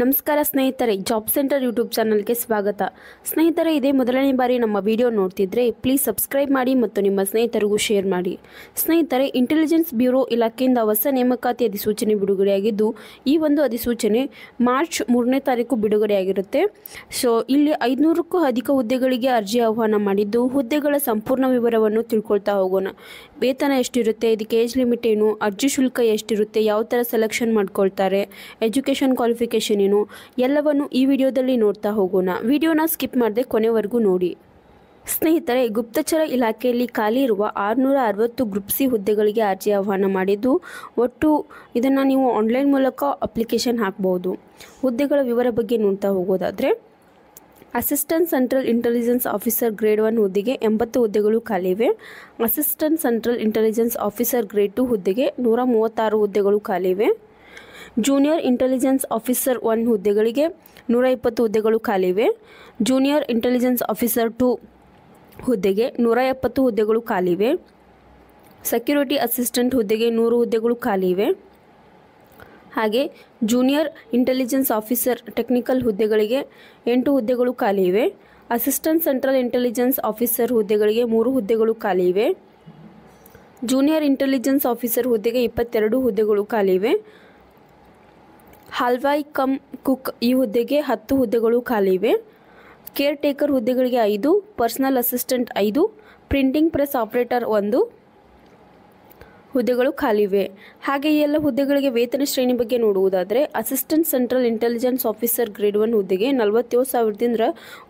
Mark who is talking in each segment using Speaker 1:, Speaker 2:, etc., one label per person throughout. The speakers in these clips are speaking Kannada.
Speaker 1: ನಮಸ್ಕಾರ ಸ್ನೇಹಿತರೆ, ಜಾಬ್ ಸೆಂಟರ್ ಯೂಟ್ಯೂಬ್ ಚಾನಲ್ಗೆ ಸ್ವಾಗತ. ಸ್ನೇಹಿತರೆ, ಇದೇ ಮೊದಲನೇ ಬಾರಿ ನಮ್ಮ ವಿಡಿಯೋ ನೋಡ್ತಿದ್ರೆ ಪ್ಲೀಸ್ ಸಬ್ಸ್ಕ್ರೈಬ್ ಮಾಡಿ ಮತ್ತು ನಿಮ್ಮ ಸ್ನೇಹಿತರಿಗೂ ಶೇರ್ ಮಾಡಿ. ಸ್ನೇಹಿತರೆ, ಇಂಟೆಲಿಜೆನ್ಸ್ ಬ್ಯೂರೋ ಇಲಾಖೆಯಿಂದ ಹೊಸ ನೇಮಕಾತಿ ಅಧಿಸೂಚನೆ ಬಿಡುಗಡೆಯಾಗಿದ್ದು, ಈ ಒಂದು ಅಧಿಸೂಚನೆ ಮಾರ್ಚ್ 3ನೇ ತಾರೀಕು ಬಿಡುಗಡೆಯಾಗಿರುತ್ತೆ. ಇಲ್ಲಿ 500ಕ್ಕೂ ಅಧಿಕ ಹುದ್ದೆಗಳಿಗೆ ಅರ್ಜಿ ಆಹ್ವಾನ ಮಾಡಿದ್ದು, ಹುದ್ದೆಗಳ ಸಂಪೂರ್ಣ ವಿವರವನ್ನು ತಿಳ್ಕೊಳ್ತಾ ಹೋಗೋಣ. ವೇತನ ಎಷ್ಟಿರುತ್ತೆ, ಇದಕ್ಕೆ ಏಜ್ ಲಿಮಿಟ್ ಏನು, ಅರ್ಜಿ ಶುಲ್ಕ ಎಷ್ಟಿರುತ್ತೆ, ಯಾವ ಥರ ಸೆಲೆಕ್ಷನ್ ಮಾಡ್ಕೊಳ್ತಾರೆ, ಎಜುಕೇಷನ್ ಕ್ವಾಲಿಫಿಕೇಷನ್ ಏನು, ಎಲ್ಲವನ್ನು ಈ ವಿಡಿಯೋದಲ್ಲಿ ನೋಡ್ತಾ ಹೋಗೋಣ. ವಿಡಿಯೋನ ಸ್ಕಿಪ್ ಮಾಡದೆ ಕೊನೆವರೆಗೂ ನೋಡಿ. ಸ್ನೇಹಿತರೆ, ಗುಪ್ತಚರ ಇಲಾಖೆಯಲ್ಲಿ ಖಾಲಿ ಇರುವ 660 ಗ್ರೂಪ್ ಸಿ ಹುದ್ದೆಗಳಿಗೆ ಅರ್ಜಿ ಆಹ್ವಾನ ಮಾಡಿದ್ದು, ಒಟ್ಟು ಇದನ್ನು ನೀವು ಆನ್ಲೈನ್ ಮೂಲಕ ಅಪ್ಲಿಕೇಶನ್ ಹಾಕಬಹುದು. ಹುದ್ದೆಗಳ ವಿವರ ಬಗ್ಗೆ ನೋಡ್ತಾ ಹೋಗೋದಾದರೆ, assistant central intelligence officer grade 1 ಹುದ್ದೆಗೆ 80 ಹುದ್ದೆಗಳು ಖಾಲಿವೆ. Assistant central intelligence officer grade 2 ಹುದ್ದೆಗೆ 136 ಹುದ್ದೆಗಳು ಖಾಲಿವೆ. ಜೂನಿಯರ್ ಇಂಟೆಲಿಜೆನ್ಸ್ ಆಫೀಸರ್ 1 ಹುದ್ದೆಗಳಿಗೆ 120 ಹುದ್ದೆಗಳು ಖಾಲಿವೆ. ಜೂನಿಯರ್ ಇಂಟೆಲಿಜೆನ್ಸ್ ಆಫೀಸರ್ 2 ಹುದ್ದೆಗೆ 170 ಹುದ್ದೆಗಳು ಖಾಲಿವೆ. ಸೆಕ್ಯೂರಿಟಿ ಅಸಿಸ್ಟೆಂಟ್ ಹುದ್ದೆಗೆ 100 ಹುದ್ದೆಗಳು ಖಾಲಿವೆ. ಹಾಗೆ ಜೂನಿಯರ್ ಇಂಟೆಲಿಜೆನ್ಸ್ ಆಫೀಸರ್ ಟೆಕ್ನಿಕಲ್ ಹುದ್ದೆಗಳಿಗೆ 8 ಹುದ್ದೆಗಳು ಖಾಲಿವೆ. ಅಸಿಸ್ಟೆಂಟ್ ಸೆಂಟ್ರಲ್ ಇಂಟೆಲಿಜೆನ್ಸ್ ಆಫೀಸರ್ ಹುದ್ದೆಗಳಿಗೆ 3 ಹುದ್ದೆಗಳು ಖಾಲಿವೆ. ಜೂನಿಯರ್ ಇಂಟೆಲಿಜೆನ್ಸ್ ಆಫೀಸರ್ ಹುದ್ದೆಗೆ 22 ಹುದ್ದೆಗಳು ಖಾಲಿವೆ. ಹಲ್ವಾಯ್ ಕಮ್ ಕುಕ್ ಈ ಹುದ್ದೆಗೆ 10 ಹುದ್ದೆಗಳು ಖಾಲಿವೆ. ಕೇರ್ ಟೇಕರ್ ಹುದ್ದೆಗಳಿಗೆ 5, personal assistant 5, printing press operator 1 ಹುದ್ದೆಗಳು ಖಾಲಿವೆ. ಹಾಗೆ ಈ ಎಲ್ಲ ಹುದ್ದೆಗಳಿಗೆ ವೇತನ ಶ್ರೇಣಿ ಬಗ್ಗೆ ನೋಡುವುದಾದರೆ, assistant central intelligence officer grade 1 ಹುದ್ದೆಗೆ 47,000ದಿಂದ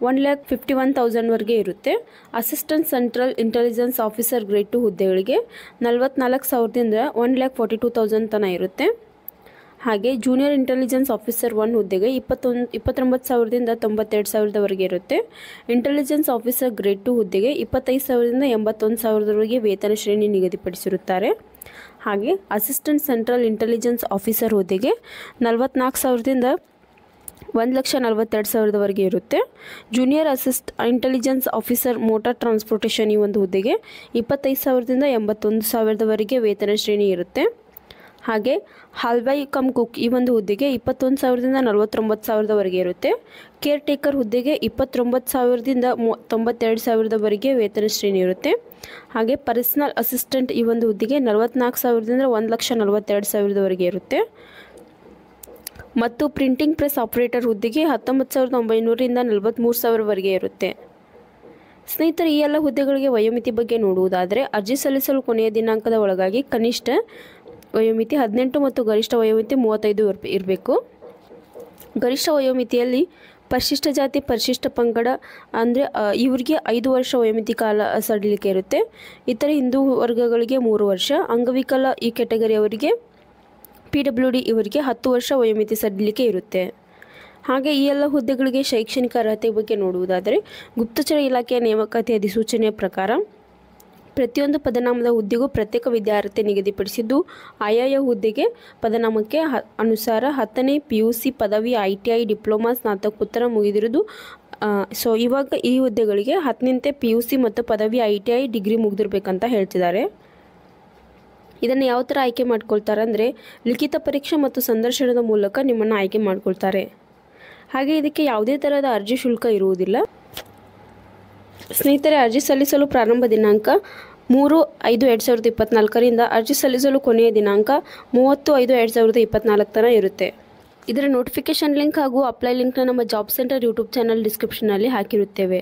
Speaker 1: 1,51,000ವರೆಗೆ ಇರುತ್ತೆ. Assistant central intelligence officer grade 2 ಹುದ್ದೆಗಳಿಗೆ 44,000ದಿಂದ 1,42,000 ತನಕ ಇರುತ್ತೆ. ಹಾಗೆ ಜೂನಿಯರ್ ಇಂಟೆಲಿಜೆನ್ಸ್ ಆಫೀಸರ್ 1 ಹುದ್ದೆಗೆ 29,000ದಿಂದ 92,000ವರೆಗೆ ಇರುತ್ತೆ. ಇಂಟೆಲಿಜೆನ್ಸ್ ಆಫೀಸರ್ ಗ್ರೇಡ್ 2 ಹುದ್ದೆಗೆ 25,000ದಿಂದ 81,000ವರೆಗೆ ವೇತನ ಶ್ರೇಣಿ ನಿಗದಿಪಡಿಸಿರುತ್ತಾರೆ. ಹಾಗೆ ಅಸಿಸ್ಟೆಂಟ್ ಸೆಂಟ್ರಲ್ ಇಂಟೆಲಿಜೆನ್ಸ್ ಆಫೀಸರ್ ಹುದ್ದೆಗೆ 44,000ದಿಂದ 1,42,000ವರೆಗೆ ಇರುತ್ತೆ. Junior intelligence officer motor transportation ಈ ಒಂದು ಹುದ್ದೆಗೆ 25,000ದಿಂದ 81,000ವರೆಗೆ ವೇತನ ಶ್ರೇಣಿ ಇರುತ್ತೆ. ಹಾಗೆ ಹಲ್ವಾಯ್ ಕಮ್ ಕುಕ್ ಈ ಒಂದು ಹುದ್ದೆಗೆ 21,000ದಿಂದ 49,000ವರೆಗೆ ಇರುತ್ತೆ. ಕೇರ್ ಟೇಕರ್ ಹುದ್ದೆಗೆ 29,000ದಿಂದ 92,000ವರೆಗೆ ವೇತನ ಶ್ರೇಣಿ ಇರುತ್ತೆ. ಹಾಗೆ ಪರ್ಸನಲ್ ಅಸಿಸ್ಟೆಂಟ್ ಈ ಒಂದು ಹುದ್ದೆಗೆ 44,000ದಿಂದ 1,42,000ವರೆಗೆ ಇರುತ್ತೆ. ಮತ್ತು ಪ್ರಿಂಟಿಂಗ್ ಪ್ರೆಸ್ ಆಪರೇಟರ್ ಹುದ್ದೆಗೆ 19,900ರಿಂದ 43,000ವರೆಗೆ ಇರುತ್ತೆ. ಸ್ನೇಹಿತರೆ, ಈ ಎಲ್ಲ ಹುದ್ದೆಗಳಿಗೆ ವಯೋಮಿತಿ ಬಗ್ಗೆ ನೋಡುವುದಾದರೆ, ಅರ್ಜಿ ಸಲ್ಲಿಸಲು ಕೊನೆಯ ದಿನಾಂಕದ ಒಳಗಾಗಿ ಕನಿಷ್ಠ ವಯೋಮಿತಿ 18 ಮತ್ತು ಗರಿಷ್ಠ ವಯೋಮಿತಿ 35 ಇರಬೇಕು. ಗರಿಷ್ಠ ವಯೋಮಿತಿಯಲ್ಲಿ ಪರಿಶಿಷ್ಟ ಜಾತಿ, ಪರಿಶಿಷ್ಟ ಪಂಗಡ ಅಂದರೆ ಇವರಿಗೆ 5 ವರ್ಷ ವಯೋಮಿತಿ ಕಾಲ ಸಡಿಲಿಕೆ ಇರುತ್ತೆ. ಇತರೆ ಹಿಂದೂ ವರ್ಗಗಳಿಗೆ 3 ವರ್ಷ, ಅಂಗವಿಕಲ ಈ ಕೆಟಗರಿಯವರಿಗೆ PWD ಇವರಿಗೆ 10 ವರ್ಷ ವಯೋಮಿತಿ ಸಡಿಲಿಕೆ ಇರುತ್ತೆ. ಹಾಗೆ ಈ ಎಲ್ಲ ಹುದ್ದೆಗಳಿಗೆ ಶೈಕ್ಷಣಿಕ ಅರ್ಹತೆ ಬಗ್ಗೆ ನೋಡುವುದಾದರೆ, ಗುಪ್ತಚರ ಇಲಾಖೆಯ ನೇಮಕಾತಿ ಅಧಿಸೂಚನೆಯ ಪ್ರಕಾರ ಪ್ರತಿಯೊಂದು ಪದನಾಮದ ಹುದ್ದೆಗೂ ಪ್ರತ್ಯೇಕ ವಿದ್ಯಾರ್ಹತೆ ನಿಗದಿಪಡಿಸಿದ್ದು, ಆಯಾಯ ಹುದ್ದೆಗೆ ಪದನಾಮಕ್ಕೆ ಅನುಸಾರ 10ನೇ PUC ಪದವಿ, ITI, ಡಿಪ್ಲೊಮಾ, ಸ್ನಾತಕೋತ್ತರ ಮುಗಿದಿರುವುದು. ಇವಾಗ ಈ ಹುದ್ದೆಗಳಿಗೆ 10ನೇ PUC ಮತ್ತು ಪದವಿ, ITI, ಡಿಗ್ರಿ ಮುಗಿದಿರ್ಬೇಕಂತ ಹೇಳ್ತಿದ್ದಾರೆ. ಇದನ್ನು ಯಾವ ಥರ ಆಯ್ಕೆ ಮಾಡ್ಕೊಳ್ತಾರೆ ಅಂದರೆ, ಲಿಖಿತ ಪರೀಕ್ಷೆ ಮತ್ತು ಸಂದರ್ಶನದ ಮೂಲಕ ನಿಮ್ಮನ್ನು ಆಯ್ಕೆ ಮಾಡ್ಕೊಳ್ತಾರೆ. ಹಾಗೆ ಇದಕ್ಕೆ ಯಾವುದೇ ಥರದ ಅರ್ಜಿ ಶುಲ್ಕ ಇರುವುದಿಲ್ಲ. ಸ್ನೇಹಿತರೆ, ಅರ್ಜಿ ಸಲ್ಲಿಸಲು ಪ್ರಾರಂಭ ದಿನಾಂಕ 3/5/2024ರಿಂದ ಅರ್ಜಿ ಸಲ್ಲಿಸಲು ಕೊನೆಯ ದಿನಾಂಕ 30/5/2024 ತನಕ ಇರುತ್ತೆ. ಇದರ ನೋಟಿಫಿಕೇಶನ್ ಲಿಂಕ್ ಹಾಗೂ ಅಪ್ಲೈ ಲಿಂಕ್ನ ನಮ್ಮ ಜಾಬ್ ಸೆಂಟರ್ ಯೂಟ್ಯೂಬ್ ಚಾನಲ್ ಡಿಸ್ಕ್ರಿಪ್ಷನಲ್ಲಿ ಹಾಕಿರುತ್ತೇವೆ.